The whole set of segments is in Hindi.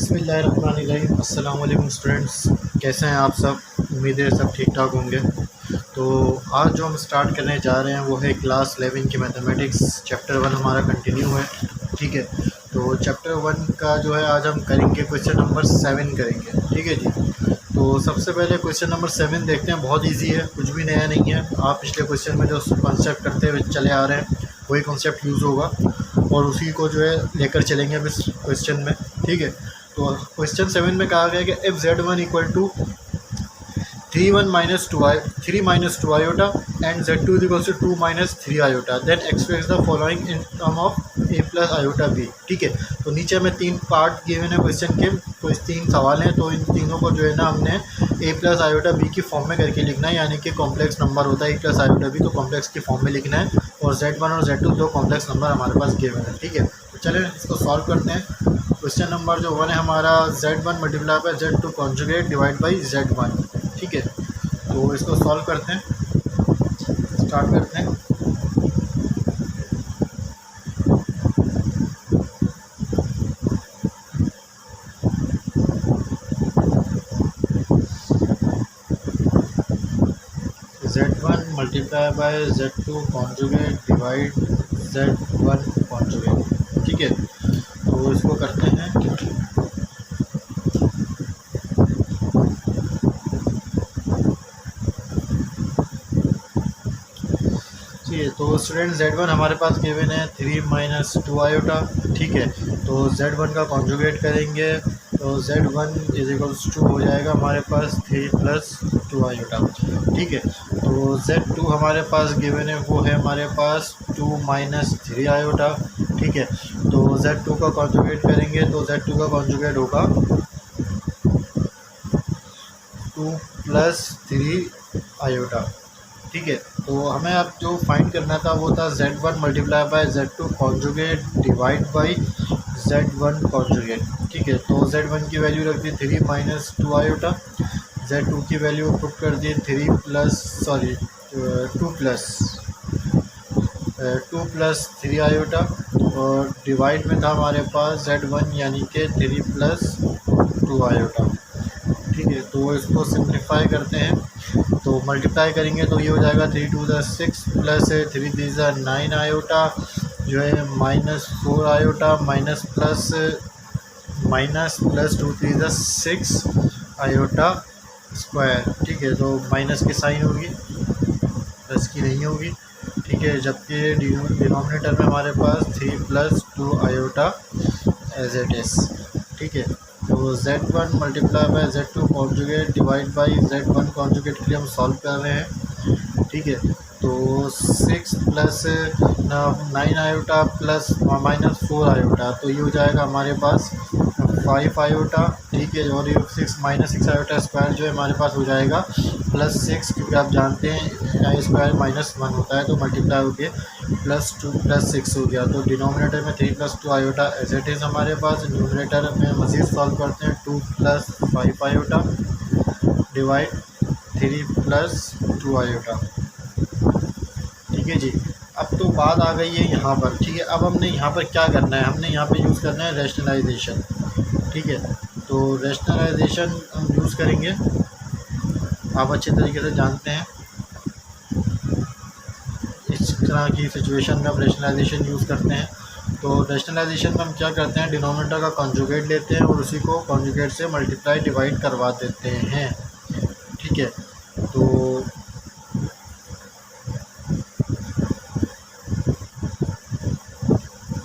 बिस्मिल्लाहिर्रहमानिर्रहीम। अस्सलाम वालेकुम स्टूडेंट्स, कैसे हैं आप सब? उम्मीद है सब ठीक ठाक होंगे। तो आज जो हम स्टार्ट करने जा रहे हैं वो है क्लास 11 की मैथमेटिक्स। चैप्टर 1 हमारा कंटिन्यू है, ठीक है। तो चैप्टर 1 का जो है आज हम करेंगे क्वेश्चन नंबर 7 करेंगे, ठीक है जी। तो सबसे पहले क्वेश्चन नंबर 7 देखते हैं। बहुत ईजी है, कुछ भी नया नहीं है। आप पिछले क्वेश्चन में जो कॉन्सेप्ट करते हुए चले आ रहे हैं वही कॉन्सेप्ट यूज़ होगा और उसी को जो है लेकर चलेंगे अब इस क्वेश्चन में, ठीक है। तो क्वेश्चन 7 में कहा गया कि if Z1 equal to 3 minus two iota and Z2 is equal to 2 minus 3 iota then express the following in term of a plus iota b, ठीक है। तो नीचे हमें 3 पार्ट गिवन है क्वेश्चन के, तो इस 3 सवाल हैं। तो इन तीनों को जो है ना हमने a प्लस आयोटा b की फॉर्म में करके लिखना है, यानी कि कॉम्प्लेक्स नंबर होता है a प्लस आयोटा b, तो कॉम्प्लेक्स की फॉर्म में लिखना है। और Z1 और Z2 दो कॉम्प्लेक्स नंबर हमारे पास गिवन है, ठीक है। तो चलें इसको सॉल्व करते हैं। क्वेश्चन नंबर जो 1 है हमारा Z1 multiply by Z2 conjugate divide by Z1, ठीक है। तो इसको सॉल्व करते हैं, स्टार्ट करते हैं। Z1 multiply by Z2 conjugate divide Z1 conjugate, ठीक है। तो इसको करते हैं। ठीक है, तो स्टूडेंट Z1 हमारे पास गिवन है 3 माइनस 2 आयोटा, ठीक है। तो Z1 का कॉन्जुगेट करेंगे तो Z1 इज इक्वल्स टू हो जाएगा हमारे पास 3 प्लस 2 आयोटा, ठीक है। तो Z2 हमारे पास गिवन है वो है हमारे पास 2 माइनस 3 आयोटा, ठीक है। तो Z2 का कॉन्जुगेट करेंगे तो Z2 का कॉन्जुगेट होगा 2 प्लस 3 आयोटा, ठीक है। तो हमें अब जो फाइंड करना था वो था Z1 multiply by Z2 conjugate divide by Z1 conjugate, ठीक है। तो Z1 की वैल्यू रख दी 3 माइनस 2 आयोटा, Z2 की वैल्यू पुट कर दी 2 प्लस 3 आयोटा, और डिवाइड में था हमारे पास Z1 यानी कि 3 प्लस 2 आयोटा, ठीक है। तो इसको सिंप्लीफाई करते हैं, तो मल्टीप्लाई करेंगे तो ये हो जाएगा 3 टू द 6 प्लस 3 थ्री ज़ा 9 आयोटा जो है minus 4 iota minus plus 2 three ज़ा 6 आयोटा स्क्वायर, ठीक है। तो माइनस की साइन होगी, प्लस की नहीं होगी, ठीक है। जबकि डिनोमिनेटर में हमारे पास 3 plus 2 iota as it is, ठीक है। तो Z1 multiply by Z2 conjugate divide by Z1 conjugate के लिए हम सॉल्व कर रहे हैं, ठीक है। तो 6 plus 9 iota plus minus 4 iota, तो ये हो जाएगा हमारे पास 5 आयोटा, ठीक है। और ये 6 माइनस 6 आयोटा स्क्वायर जो है हमारे पास हो जाएगा प्लस 6, क्योंकि आप जानते हैं आई स्क्वायर माइनस 1 होता है, तो मल्टीप्लाई हो गया प्लस 2 प्लस 6 हो गया। तो डिनोमिनेटर में 3 plus 2 iota as it is हमारे पास। न्यूमरेटर में मज़ीद सॉल्व करते हैं 2 plus 5 iota divide 3 plus 2 iota, ठीक है जी। अब तो बात आ गई है यहाँ पर, ठीक है। अब हमने यहाँ पर क्या करना है, हमने यहाँ पे यूज़ करना है रैशनलाइजेशन, ठीक है। तो रैशनलाइजेशन हम यूज़ करेंगे, आप अच्छे तरीके से जानते हैं इस तरह की सिचुएशन में हम रैशनलाइजेशन यूज़ करते हैं। तो रैशनलाइजेशन में हम क्या करते हैं, डिनोमिनेटर का कॉन्जुगेट लेते हैं और उसी को कॉन्जुगेट से मल्टीप्लाई डिवाइड करवा देते हैं, ठीक है। तो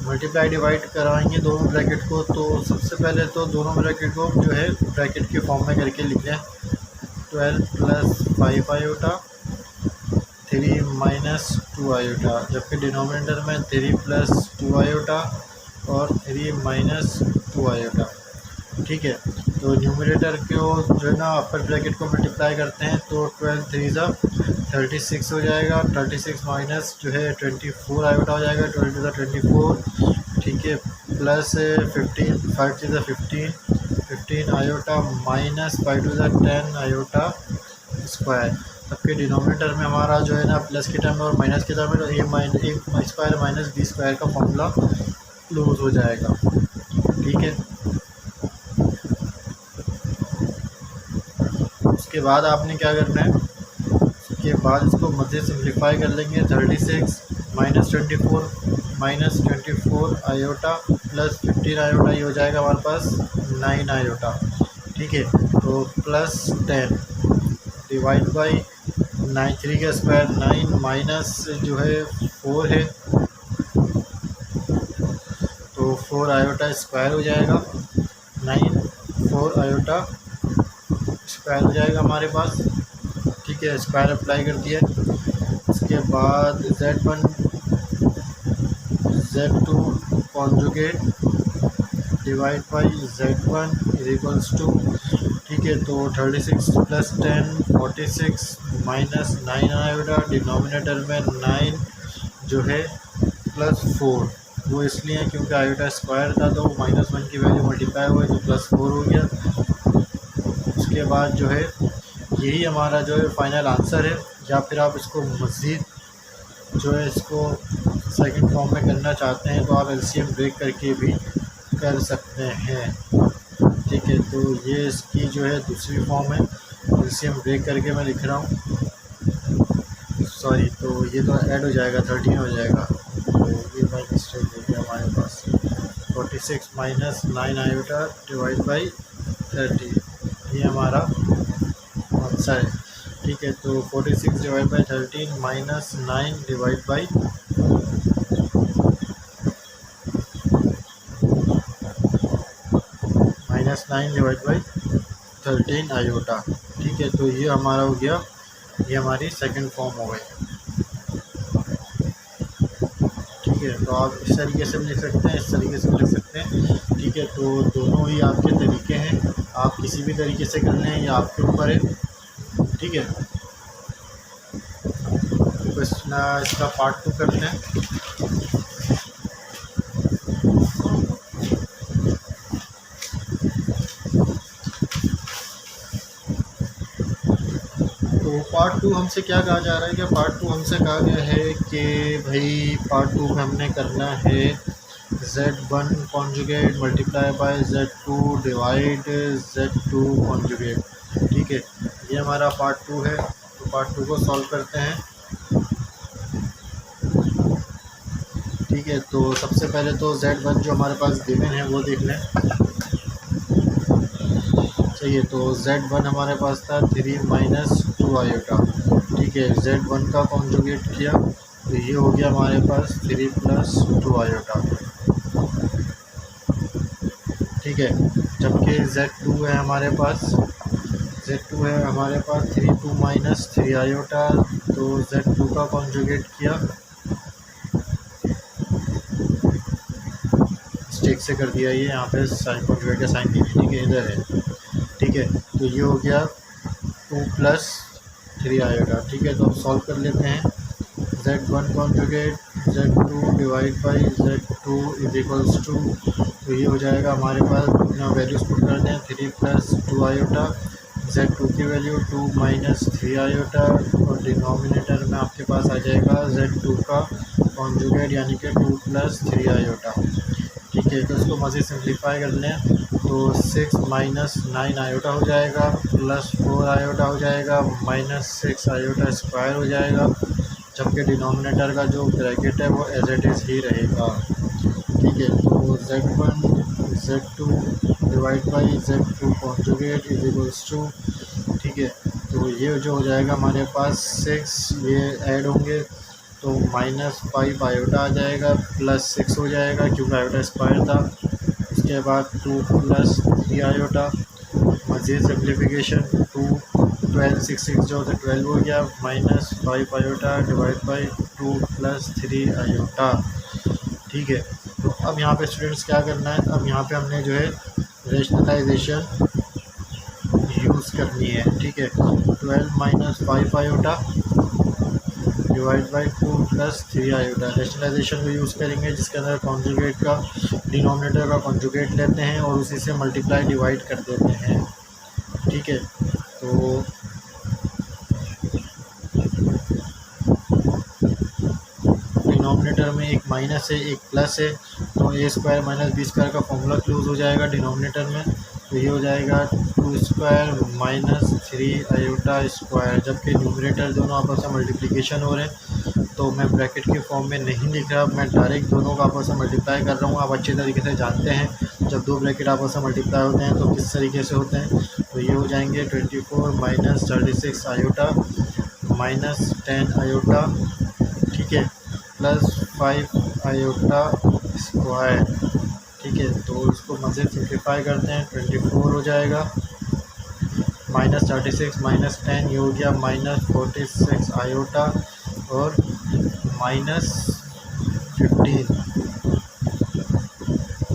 मल्टीप्लाई डिवाइड कराएंगे दोनों ब्रैकेट को, तो सबसे पहले तो दोनों ब्रैकेट को जो है ब्रैकेट के फॉर्म में करके लिख लें। 12 प्लस 5 आयोटा 3 माइनस 2 आयोटा, जबकि डिनोमिनेटर में 3 प्लस 2 आयोटा और 3 माइनस 2 आयोटा, ठीक है। तो न्यूमरेटर को जो है ना अपर ब्रैकेट को मल्टीप्लाई करते हैं तो 12 थ्री ज़ा 36 हो जाएगा, 36 माइनस जो है 24 आयोटा हो जाएगा, 12 टू ज़ा 24, ठीक है। प्लस 15 5 टू ज़ा 15 आयोटा माइनस 5 टू ज़ा 10 आयोटा स्क्वायर। सबके डिनोमिनेटर में हमारा जो है ना प्लस के टर्म और माइनस के टर्म में, तो a square minus b square का फॉर्मूला क्लोज हो जाएगा, ठीक है। उसके बाद आपने क्या करना है, उसके बाद इसको मध्य सिंप्लीफाई कर लेंगे। 36 -24 आयोटा प्लस 15 आयोटा, ये हो जाएगा हमारे पास 9 आयोटा। ठीक है, तो प्लस 10 डिवाइड बाई 9, 3 का स्क्वायर 9 माइनस जो है 4 है, तो 4 आयोटा स्क्वायर हो जाएगा, 9 4 आयोटा स्क्वायर हो जाएगा हमारे पास। ठीक है, स्क्वायर अप्लाई कर दिया। उसके बाद Z1 Z2 conjugate divide by Z1 is equals to, ठीक है, तो 36 प्लस 10 46 माइनस 9 आयोटा, डिनोमिनेटर में 9 जो है प्लस 4, वो इसलिए है क्योंकि आयोटा स्क्वायर था तो -1 की वैल्यू मल्टीप्लाई हुई तो +4 हो गया। उसके बाद जो है यही हमारा जो है फाइनल आंसर है, या फिर आप इसको मज़ीद जो है इसको सेकंड फॉर्म में करना चाहते हैं तो आप एलसीएम ब्रेक करके भी कर सकते हैं। ठीक है, तो ये इसकी जो है दूसरी फॉर्म है, एलसीएम ब्रेक करके मैं लिख रहा हूँ, सॉरी, तो ये तो ऐड हो जाएगा 13 हो जाएगा, तो ये बाई मिस्टेक हो गया हमारे पास। 46 माइनस 9 आयोटा डिवाइड बाई 30, ये हमारा आंसर है। ठीक है, तो 46 divide by 13 minus 9 divide by -9 iota. ठीक है, तो ये हमारा हो गया, ये हमारी सेकंड फॉर्म हो गई। ठीक है, तो आप इस तरीके से भी लिख सकते हैं, इस तरीके से भी लिख सकते हैं। ठीक है, तो दोनों ही आपके तरीके हैं, आप किसी भी तरीके से कर लें, ये आपके ऊपर है। ठीक है, तो इसका पार्ट 2 करते हैं। तो पार्ट 2 हमसे क्या कहा जा रहा है, कि पार्ट 2 हमसे कहा गया है कि भाई पार्ट 2 में हमने करना है Z1 conjugate multiply by Z2 divide Z2 conjugate. ठीक है, ये हमारा पार्ट 2 है, तो पार्ट 2 को सॉल्व करते हैं। ठीक है, तो सबसे पहले तो Z1 जो हमारे पास गिवन है वो देख लें। चाहिए तो Z1 हमारे पास था 3 माइनस 2 आयोटा। ठीक है, Z1 का कॉन्जुगेट किया तो ये हो गया हमारे पास 3 प्लस 2 आयोटा। ठीक है, जबकि Z2 है हमारे पास, Z2 है हमारे पास 3 2 माइनस 3 आयोटा, तो Z2 का कॉन्जुगेट किया, मिस्टेक से कर दिया, ये यहाँ पे साइन कॉन्जुगेट का साइन नहीं है। ठीक है, इधर है। ठीक है, तो ये हो गया 2 प्लस 3 आएगा। ठीक है, तो अब सॉल्व कर लेते हैं। Z1 conjugate Z2 divide by Z2 is equals to, तो ये हो जाएगा हमारे पास, अपना वैल्यूज पुट कर दें, 3 प्लस 2 आयोटा, Z2 की वैल्यू 2 माइनस 3 आयोटा, और डिनोमिनेटर में आपके पास आ जाएगा Z2 का कॉन्जुगेट यानी कि 2 प्लस 3 आयोटा। ठीक है, तो इसको मज़ीद सिंप्लीफाई कर लें तो 6 माइनस 9 आयोटा हो जाएगा, प्लस 4 आयोटा हो जाएगा, माइनस 6 आयोटा स्क्वायर हो जाएगा, जबकि डिनोमिनेटर का जो ब्रैकेट है वो एज इट इज़ ही रहेगा। ठीक है, तो Z1 Z2 divide by Z2 conjugate is equals to, ठीक है, तो ये जो हो जाएगा हमारे पास 6 ये ऐड होंगे तो -5 आयोटा आ जाएगा, प्लस 6 हो जाएगा क्योंकि आयोटा स्क्वायर था। उसके बाद 2 प्लस 3 आयोटा, मज़ीद सिम्प्लीफिकेशन 2 12 6 6 जो 12 हो गया, -5 iota divide by 2 plus 3 iota. ठीक है, तो अब यहाँ पे स्टूडेंट्स क्या करना है, अब यहाँ पे हमने जो है रेशनलाइजेशन यूज़ करनी है। ठीक है, 12 minus 5 iota divide by 2 plus 3 iota, rationalisation को यूज़ करेंगे जिसके अंदर कॉन्जुगेट का डिनोमिनेटर का कॉन्जुगेट लेते हैं और उसी से मल्टीप्लाई डिवाइड कर देते हैं। ठीक है, तो डिनोमिनेटर में एक माइनस है एक प्लस है, तो a² माइनस b² का फॉर्मूला क्लोज हो जाएगा डिनोमिनेटर में, तो ये हो जाएगा two square minus 3 iota square, जबकि न्यूमरेटर दोनों आपस में मल्टीप्लिकेशन हो रहे हैं तो मैं ब्रैकेट के फॉर्म में नहीं लिख रहा, मैं डायरेक्ट दोनों का आपस में मल्टीप्लाई कर रहा हूँ। आप अच्छे तरीके से जानते हैं जब दो ब्रैकेट आपस में मल्टीप्लाई होते हैं तो किस तरीके से होते हैं। तो ये हो जाएंगे 24 माइनस 36 आयोटा माइनस 10 आयोटा, ठीक है, प्लस 5 आयोटा स्क्वायर, ठीक है। तो इसको मज़ीद सिंप्लीफाई करते हैं, 24 हो जाएगा माइनस 36 माइनस 10, ये हो गया माइनस 46 आयोटा और माइनस 15,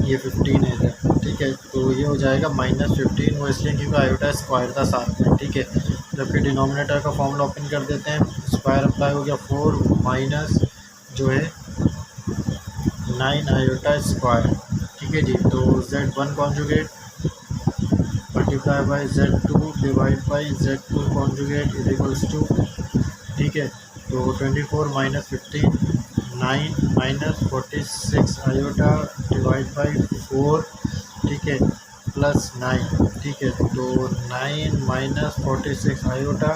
ये 15 है इधर, ठीक है। तो ये हो जाएगा माइनस 15, वो इसलिए क्योंकि आयोटा स्क्वायर था साथ में, ठीक है। जबकि डिनोमिनेटर का फॉर्मूला ओपन कर देते हैं, स्क्वायर अप्लाई हो गया 4 माइनस जो है 9 आयोटा स्क्वायर, ठीक है जी। तो Z1 conjugate multiply by Z2 divide by Z2 conjugate is equals to, ठीक है। तो 24 minus 15 9 minus 46 iota divide by 4, ठीक है, प्लस 9, ठीक है। तो 9 माइनस 46 आयोटा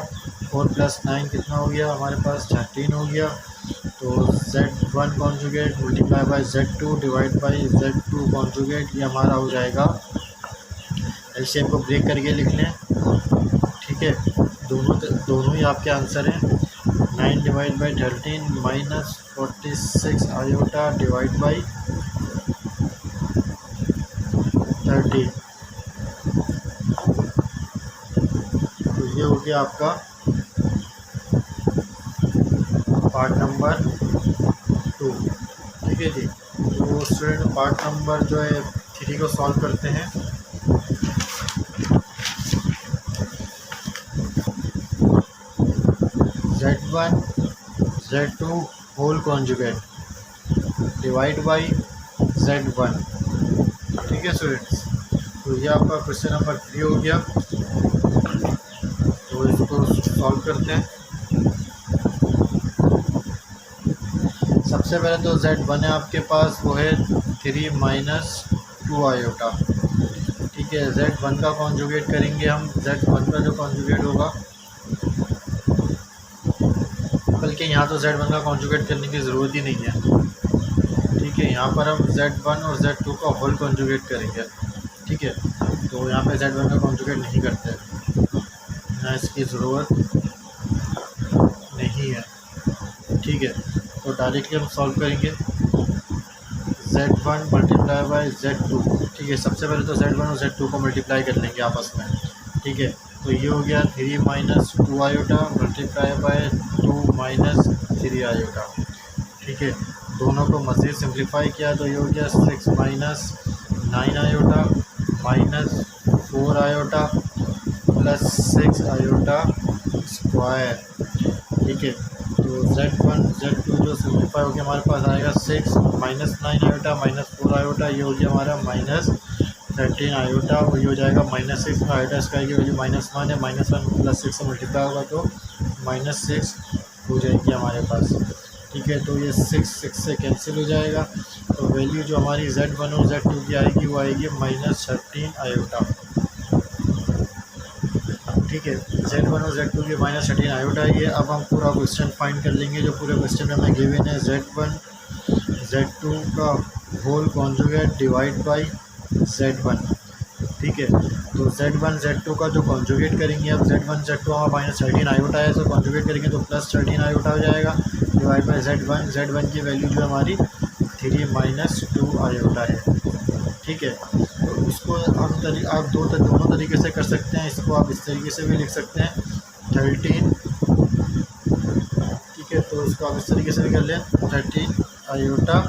4 प्लस 9 कितना हो गया हमारे पास 13 हो गया। तो Z1 conjugate multiply by Z2 divide by Z2 conjugate, ये हमारा हो जाएगा, एलसीएम को ब्रेक करके लिख लें, ठीक है। दोनों ही आपके आंसर हैं। 9 divide by 13 minus 46 iota divide by 30, तो ये हो गया आपका पार्ट नंबर 2, ठीक है जी। तो स्टूडेंट पार्ट नंबर जो है 3 को सॉल्व करते हैं। Z1 Z2 whole conjugate divide by Z1, ठीक है स्टूडेंट्स। तो ये आपका क्वेश्चन नंबर 3 हो गया। तो इसको सॉल्व करते हैं। सबसे पहले तो Z1 है आपके पास, वो है 3 माइनस 2 आयोटा, ठीक है। Z1 का कॉन्जुगेट करेंगे हम, Z1 का जो कॉन्जुगेट होगा, बल्कि यहाँ तो Z1 का कॉन्जुगेट करने की ज़रूरत ही नहीं है, ठीक है। यहाँ पर हम Z1 और Z2 का होल कॉन्जुगेट करेंगे, ठीक है। तो यहाँ पे Z1 का कॉन्जुगेट नहीं करते, यहाँ इसकी ज़रूरत नहीं है, ठीक है। तो डायरेक्टली हम सॉल्व करेंगे Z1 मल्टीप्लाई बाई Z2, ठीक है। सबसे पहले तो Z1 और Z2 को मल्टीप्लाई कर लेंगे आपस में, ठीक है। तो ये हो गया 3 minus 2 iota multiply by 2 minus 3 iota, ठीक है। दोनों को मज़ीद सिंप्लीफाई किया तो ये हो गया 6 minus 9 iota minus 4 iota plus 6 iota square, ठीक है। तो Z1 Z2 जो सिंप्लीफाई हो गया हमारे पास आएगा 6 माइनस 9 आयोटा माइनस 4 आयोटा, ये हो गया हमारा माइनस 13 आयोटा, और ये हो जाएगा माइनस 6 आयोटा स्क्वायर की वैल्यू -1 है, -1 प्लस 6 से मल्टीप्लाई होगा तो -6 हो जाएगी हमारे पास, ठीक है। तो ये 6 से कैंसिल हो जाएगा, तो वैल्यू जो हमारी Z1 और Z2 की आएगी वो आएगी -13 आयोटा, ठीक है। Z1 और Z2 की -13 आयोटा है ये। अब हम पूरा क्वेश्चन फाइंड कर लेंगे, जो पूरे क्वेश्चन में हमें गिवन है Z1 Z2 का whole conjugate divide by Z1, ठीक है। तो Z1 Z2 का जो कॉन्जुगेट करेंगे, अब Z1 Z2 हमारा -13 आयोटा है, तो कॉन्जुगेट करेंगे तो +13 आयोटा हो जाएगा डिवाइड बाई Z1 की वैल्यू जो हमारी 3 माइनस 2 आयोटा है, ठीक है। तो इसको आप दोनों तरीके से कर सकते हैं। इसको आप इस तरीके से भी लिख सकते हैं 13, ठीक है। तो इसको आप इस तरीके से भी कर लें 13 आयोटा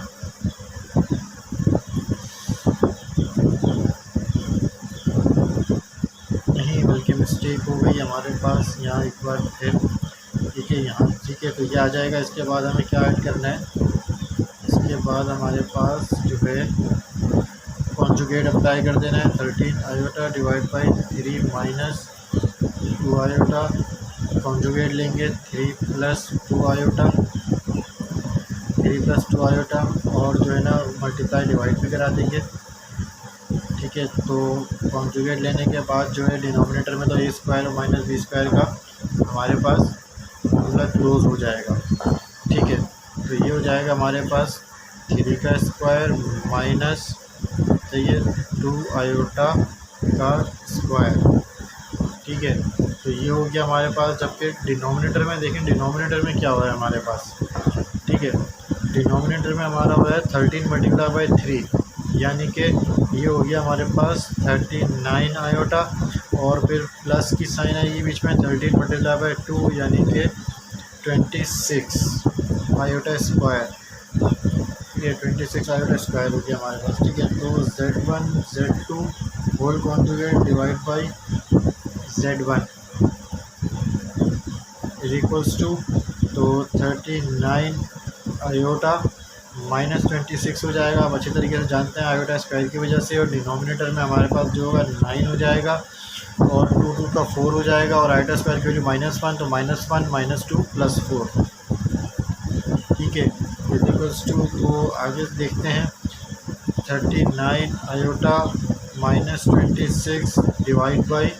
नहीं, बल्कि मिस्टेक हो गई हमारे पास यहाँ एक बार फिर, ठीक है, यहाँ, ठीक है। तो ये आ जाएगा। इसके बाद हमें क्या ऐड करना है, इसके बाद हमारे पास जो है कॉन्जुगेट अप्लाई कर देना है 13 iota divide by 3 minus 2 iota, conjugate लेंगे 3 प्लस 2 आयोटा, 3 प्लस 2 आयोटा, और जो है ना मल्टीप्लाई डिवाइड भी करा देंगे, ठीक ठीक है। तो कॉन्जुगेट लेने के बाद जो है डिनोमिनेटर में तो ए स्क्वायर और माइनस बी स्क्वायर का हमारे पास फॉर्मूला क्लोज हो जाएगा, ठीक है। तो ये हो जाएगा हमारे पास 3 का स्क्वायर माइनस चाहिए 2 आयोटा का स्क्वायर, ठीक है। तो ये हो गया हमारे पास। जबकि डिनोमिनेटर में देखें, डिनोमिनेटर में क्या हुआ है हमारे पास, ठीक है। डिनोमिनेटर में हमारा हुआ है 13 मल्टीप्लाई बाई 3, यानी कि ये हो गया हमारे पास 39 आयोटा, और फिर प्लस की साइन आएगी बीच में 13 मल्टीप्लाई बाई 2 यानी कि 26 आयोटा स्क्वायर, ठीक है। 26 आयोटा स्क्वायर हो गया हमारे पास, ठीक है। तो Z1 Z2 whole conjugate divide by Z1 is equals to, तो 39 आयोटा माइनस 26 हो जाएगा। आप अच्छी तरीके से जानते हैं आयोटा स्क्वायर की वजह से, और डिनोमिनेटर में हमारे पास जो होगा 9 हो जाएगा, और 2 का 4 हो जाएगा, और आयोटा स्क्वायर की वैल्यू -1, तो -1 -2 + 4, ठीक है, इक्वल्स टू। तो आगे देखते हैं 39 आयोटा माइनस 26 डिवाइड बाई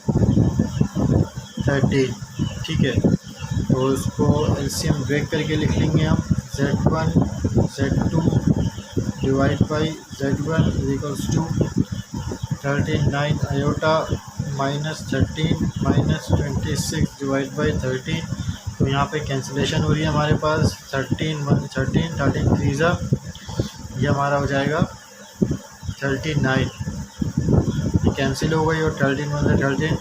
13, ठीक है। तो इसको एलसीएम ब्रेक करके लिख लेंगे हम, Z1 Z2 divide by Z1 equals to 39 iota minus 13 minus 26 divide by 13। तो यहाँ पे कैंसिलेशन हो रही है हमारे पास, 13 1 13 13 3 ज़ा, ये हमारा हो जाएगा 39, ये कैंसिल हो गई, और 13 1 13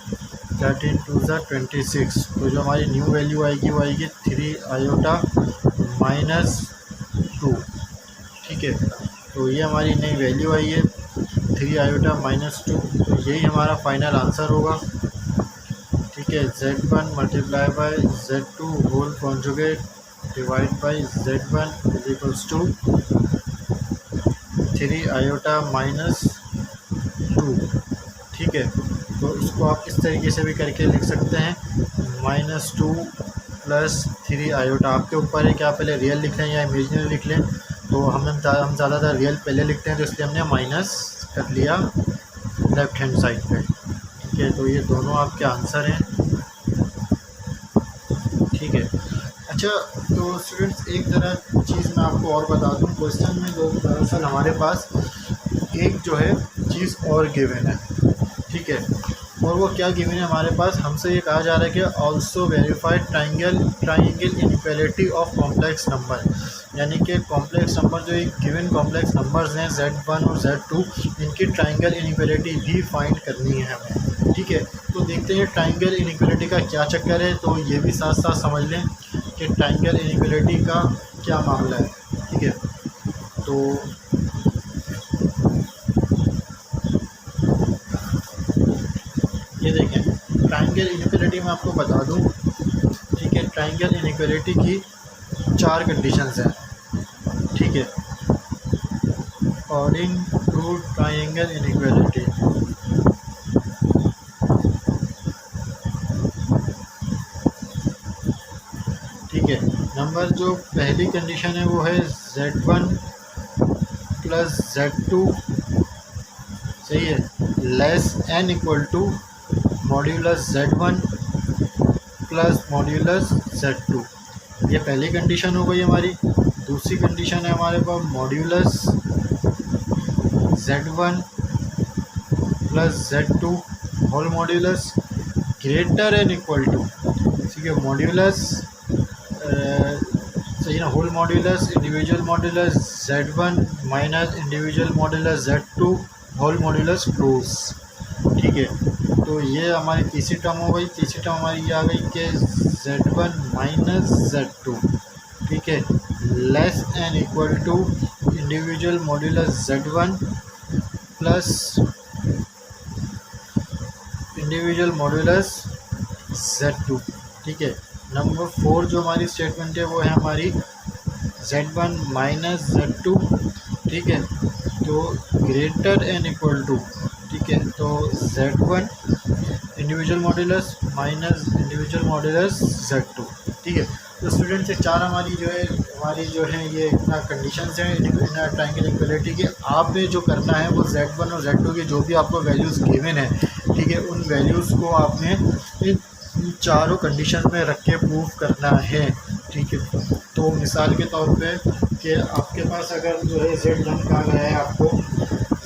13 2 ज़ा 26। तो जो हमारी न्यू वैल्यू आएगी वो आएगी 3 आयोटा माइनस 2, ठीक है। तो ये हमारी नई वैल्यू आई है 3 आयोटा माइनस 2, तो यही हमारा फाइनल आंसर होगा, ठीक है। Z1 multiply by Z2 whole conjugate divide by Z1 is equals to 3 iota minus 2, ठीक है। तो इसको आप इस तरीके से भी करके लिख सकते हैं, -2 + 3 आयोटा। आपके ऊपर है कि आप पहले रियल लिख लें या इमेजिनरी लिख लें। तो हम ज़्यादातर रियल पहले लिखते हैं, तो इसलिए हमने माइनस कर लिया लेफ़्ट हैंड साइड पे, ठीक है। तो ये दोनों आपके आंसर हैं, ठीक है। अच्छा, तो स्टूडेंट्स एक ज़रा चीज़ मैं आपको और बता दूं, क्वेश्चन में जो दरअसल हमारे पास एक जो है चीज़ और गिवन है, ठीक है। और वो क्या गिवन है हमारे पास, हमसे ये कहा जा रहा है कि also verified triangle inequality of complex number, यानी कि कॉम्प्लेक्स नंबर जो एक गिवन कॉम्प्लेक्स नंबर्स हैं Z1 और Z2, इनकी ट्राइंगल इनइक्वालिटी भी फाइंड करनी है हमें, ठीक है। तो देखते हैं ट्राइंगल इनइक्वालिटी का क्या चक्कर है, तो ये भी साथ साथ समझ लें कि ट्राइंगल इनइक्वालिटी का क्या मामला है, ठीक है। तो ये देखें, ट्राइंगल इनइक्वालिटी में आपको बता दूं, ठीक है। ट्राइंगल इनइक्वालिटी की 4 कंडीशंस हैं, ठीक है, अकॉर्डिंग टू ट्राइंगल इनइक्वालिटी। ठीक है, नंबर जो पहली कंडीशन है वो है Z1 + Z2, सही है, less n equal to modulus Z1 plus modulus Z2। ये पहली कंडीशन हो गई हमारी। दूसरी कंडीशन है हमारे पास modulus Z1 plus Z2 whole modulus greater and equal to, ठीक है, मॉड्यूलस सही ना, whole modulus individual modulus Z1 minus individual modulus Z2 whole modulus close, ठीक है। तो ये हमारी तीसरी टर्म हो गई। तीसरी टर्म हमारी ये आ गई कि Z1 माइनस Z2, ठीक है, less n equal to individual modulus Z1 plus individual modulus Z2, ठीक है। नंबर 4 जो हमारी स्टेटमेंट है वो है हमारी Z1 माइनस Z2, ठीक है, तो ग्रेटर एन इक्वल टू, ठीक है, तो Z1 individual modulus minus individual modulus Z2, ठीक है। तो स्टूडेंट्स ये 4 हमारी जो है ये इतना कंडीशंस हैं इन ट्रायंगल इक्वलिटी की। आपने जो करना है वो Z1 और Z2 की जो भी आपको वैल्यूज़ गिवन है, ठीक है, उन वैल्यूज़ को आपने इन चारों कंडीशन में रख के प्रूव करना है, ठीक है। तो मिसाल के तौर पे कि आपके पास अगर जो है Z1 कहा गया है आपको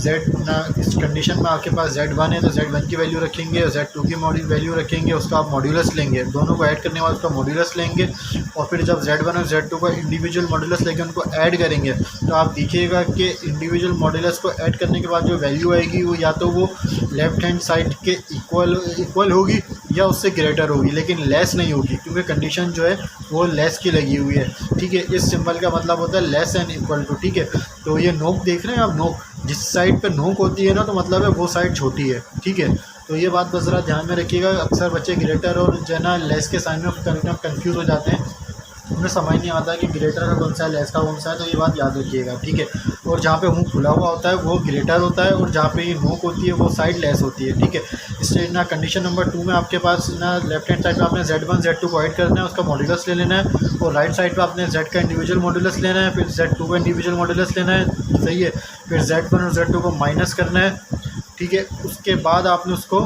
इस कंडीशन में आपके पास Z1 है तो Z1 की वैल्यू रखेंगे और Z2 की वैल्यू रखेंगे, उसका आप मॉड्यूलस लेंगे, दोनों को ऐड करने के बाद उसका मॉड्यूलस लेंगे और फिर जब Z1 और Z2 का इंडिविजुअल मॉड्यूलस लेके उनको ऐड करेंगे तो आप देखिएगा कि इंडिविजुअल मॉड्यूलस को ऐड करने के बाद जो वैल्यू आएगी वो या तो वो लेफ़्ट हैंड साइड के इक्वल होगी या उससे ग्रेटर होगी, लेकिन लेस नहीं होगी क्योंकि कंडीशन जो है वो लेस की लगी हुई है, ठीक है। इस सिंबल का मतलब होता है लेस एंड इक्वल टू, ठीक है। तो ये नोक देख रहे हैं आप, नोक जिस साइड पे नोक होती है ना तो मतलब है वो साइड छोटी है, ठीक है। तो ये बात बस ज़रा ध्यान में रखिएगा। अक्सर बच्चे ग्रेटर और जो है ना लेस के साइन में कन्फ्यूज़ हो जाते हैं, उन्हें समझ नहीं आता कि ग्रेटर का कौन सा है, लेस का कौन सा है, तो ये बात याद रखिएगा, ठीक है। और जहाँ पे मुंह खुला हुआ होता है वो ग्रेटर होता है और जहाँ पे ये नोक होती है वो साइड लेस होती है, ठीक है। इसलिए ना कंडीशन नंबर 2 में आपके पास ना लेफ्ट हैंड साइड पे आपने Z1 Z2 को ऐड करना है, उसका मॉड्यूलस ले लेना है और राइट साइड पे आपने Z का इंडिविजुअल मॉड्यूलस लेना है, फिर Z2 का इंडिविजुअल मॉड्यूलस लेना है, सही है। फिर Z1 और Z2 को माइनस करना है, ठीक है। उसके बाद आपने उसको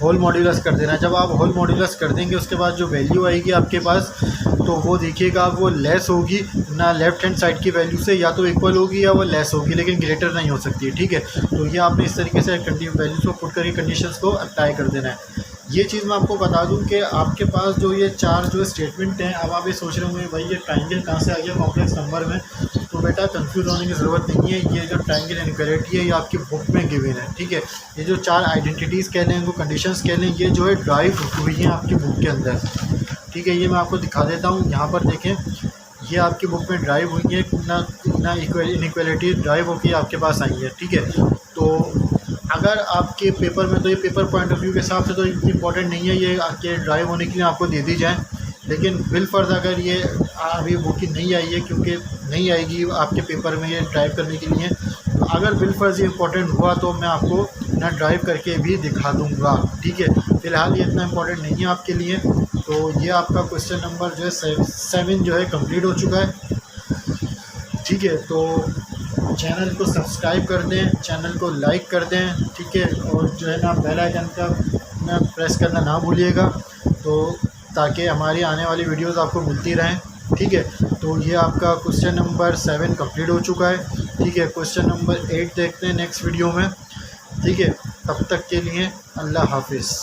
होल मॉड्यूलस कर देना है। जब आप होल मॉड्यूलस कर देंगे उसके बाद जो वैल्यू आएगी आपके पास तो वो देखिएगा वो लेस होगी ना लेफ़्ट हैंड साइड की वैल्यू से, या तो इक्वल होगी या वो लेस होगी, लेकिन ग्रेटर नहीं हो सकती है, ठीक है। तो ये आपने इस तरीके से वैल्यूज़ को पुट करके कंडीशंस को अप्लाई कर देना है। ये चीज़ मैं आपको बता दूं कि आपके पास जो ये 4 जो स्टेटमेंट हैं, अब आप ये सोच रहे होंगे भाई ये ट्रायंगल कहाँ से आ गया कॉम्प्लेक्स नंबर में, तो बेटा कंफ्यूज होने की ज़रूरत नहीं है। ये जो ट्रायंगल इनइक्वालिटी है ये आपकी बुक में गिवन है, ठीक है। ये जो 4 आइडेंटिटीज़ कह लें, इनको कंडीशंस कह लें, ये जो है ड्राइव हुई हैं आपकी बुक के अंदर, ठीक है। ये मैं आपको दिखा देता हूँ, यहाँ पर देखें, ये आपकी बुक में ड्राइव हुई है, ना इनइक्वालिटी ड्राइव होकर आपके पास आई है, ठीक है। तो अगर आपके पेपर में, तो ये पेपर पॉइंट ऑफ व्यू के हिसाब से तो इम्पोर्टेंट नहीं है ये आपके ड्राइव होने के लिए आपको दे दी जाए, लेकिन बिलफर्ज अगर ये अभी बुक नहीं आई है, क्योंकि नहीं आएगी आपके पेपर में ये ड्राइव करने के लिए, तो अगर बिलफर्ज ये इम्पोर्टेंट हुआ तो मैं आपको ना ड्राइव करके भी दिखा दूँगा, ठीक है। फ़िलहाल ये इतना इम्पोर्टेंट नहीं है आपके लिए। तो ये आपका क्वेश्चन नंबर जो है 7 जो है कंप्लीट हो चुका है, ठीक है। तो चैनल को सब्सक्राइब कर दें, चैनल को लाइक कर दें, ठीक है। और जो है ना बेल आइकन का ना प्रेस करना ना भूलिएगा, तो ताकि हमारी आने वाली वीडियोस आपको मिलती रहें, ठीक है। तो ये आपका क्वेश्चन नंबर 7 कंप्लीट हो चुका है, ठीक है। क्वेश्चन नंबर 8 देखते हैं नेक्स्ट वीडियो में, ठीक है। तब तक के लिए अल्लाह हाफिज़।